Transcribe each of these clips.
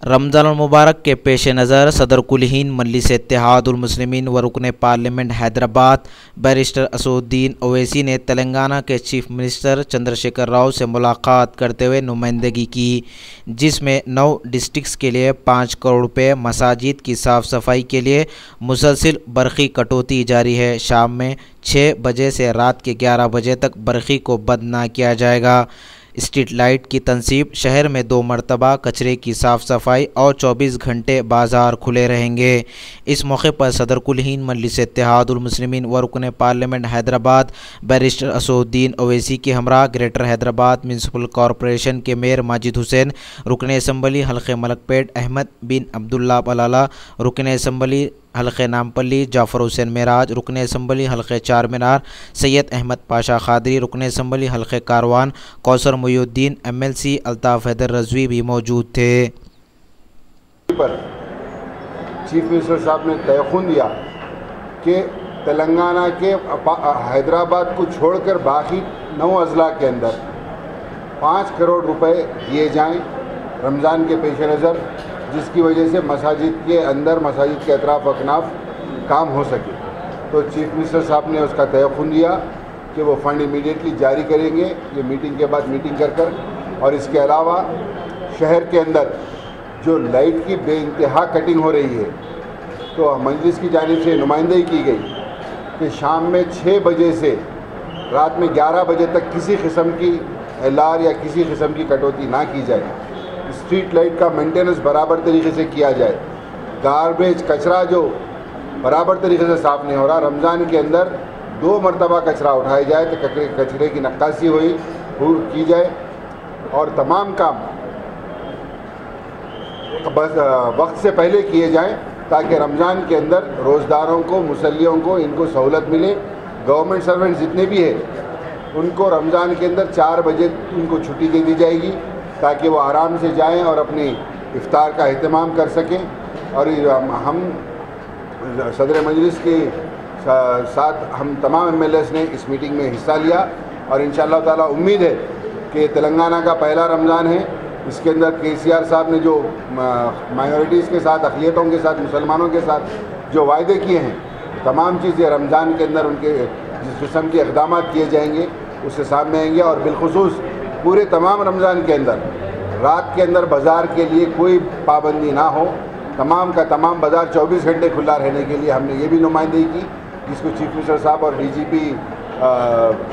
रमज़ान मुबारक के पेश नज़र सदर कुल हिंद मजलिस इत्तेहादुल मुस्लिमीन व रुकन पार्लियामेंट हैदराबाद बैरिस्टर असदुद्दीन ओवैसी ने तेलंगाना के चीफ मिनिस्टर चंद्रशेखर राव से मुलाकात करते हुए नुमाइंदगी की, जिसमें 9 डिस्ट्रिक्ट्स के लिए 5 करोड़ रुपये, मसाजिद की साफ़ सफाई के लिए मुसलसिल बरक़ी कटौती जारी है। शाम में 6 बजे से रात के 11 बजे तक बरक़ी को बंद न किया जाएगा। स्ट्रीट लाइट की तनसीब, शहर में 2 मरतबा कचरे की साफ़ सफाई और 24 घंटे बाज़ार खुले रहेंगे। इस मौके पर सदर कुल हिंद मजलिस इत्तेहादुल मुस्लिमीन व रुकन पार्लियामेंट हैदराबाद बैरिस्टर असदुद्दीन ओवैसी के हमरा ग्रेटर हैदराबाद म्यूनसिपल कॉरपोरेशन के मेयर माजिद हुसैन, रुकन असम्बली हल्के मलकपेट अहमद बिन अब्दुल्ला बलाला, रुकन असम्बली हल्के नामपल्ली जाफ़र हुसैन मेराज, रुकन असम्बली हल्के चार मीनार सैयद अहमद पाशा खादरी, रुकन असम्बली हल्के कारवान कौसर मुयुद्दीन, MLC अल्ताफ़ हैदर रज़वी भी मौजूद थे। पर चीफ मिनिस्टर साहब ने तयख़ुन दिया कि तेलंगाना के हैदराबाद को छोड़कर बाकी 9 अज़ला के अंदर 5 करोड़ रुपए दिए जाएं रमज़ान के पेश नज़र, जिसकी वजह से मसाजिद के अंदर, मसाजिद के अतराफ़ अकनाफ काम हो सके। तो चीफ मिनिस्टर साहब ने उसका तयख़ुन दिया कि वो फ़ंड इमीडिएटली जारी करेंगे, ये मीटिंग के बाद मीटिंग कर और इसके अलावा शहर के अंदर जो लाइट की बेइंतहा कटिंग हो रही है, तो मजलिस की जानिब से नुमाइंदगी की गई कि शाम में 6 बजे से रात में 11 बजे तक किसी किस्म की LR या किसी किस्म की कटौती ना की जाए। स्ट्रीट लाइट का मेंटेनेंस बराबर तरीके से किया जाए। गार्बेज कचरा जो बराबर तरीके से साफ़ नहीं हो रहा, रमज़ान के अंदर 2 मरतबा कचरा उठाया जाए तो कचरे की नक्काशी की जाए और तमाम काम बस वक्त से पहले किए जाएं ताकि रमज़ान के अंदर रोज़दारों को, मुसल्लियों को इनको सहूलत मिले। गवर्नमेंट सर्वेंट जितने भी हैं उनको रमज़ान के अंदर 4 बजे उनको छुट्टी दे दी जाएगी ताकि वो आराम से जाएं और अपनी इफ्तार का एहतमाम कर सकें। और हम सदर मजलिस के साथ हम तमाम MLAs ने इस मीटिंग में हिस्सा लिया और इंशाअल्लाह ताला उम्मीद है कि तेलंगाना का पहला रमज़ान है, इसके अंदर KCR साहब ने जो माइनॉरिटीज़ के साथ, अक़लियतों के साथ, मुसलमानों के साथ जो वायदे किए हैं, तमाम चीज़ें रमज़ान के अंदर उनके जिस किस्म के इक़दाम किए जाएंगे उससे सामने आएंगे। और बिलखुसूस पूरे तमाम रमज़ान के अंदर रात के अंदर बाज़ार के लिए कोई पाबंदी ना हो, तमाम का तमाम बाज़ार 24 घंटे खुला रहने के लिए हमने ये भी नुमाइंदगी की, जिसको चीफ मिनिस्टर साहब और DGP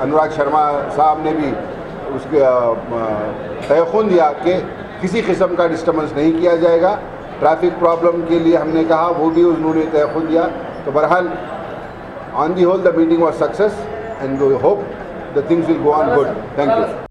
अनुराग शर्मा साहब ने भी उसके तयख़ुन दिया कि किसी किस्म का डिस्टर्बेंस नहीं किया जाएगा। ट्रैफिक प्रॉब्लम के लिए हमने कहा, वो भी उन्होंने तयख़ुन दिया। तो बहरहाल on the whole the meeting was success and we hope the things will go on good. Thank you.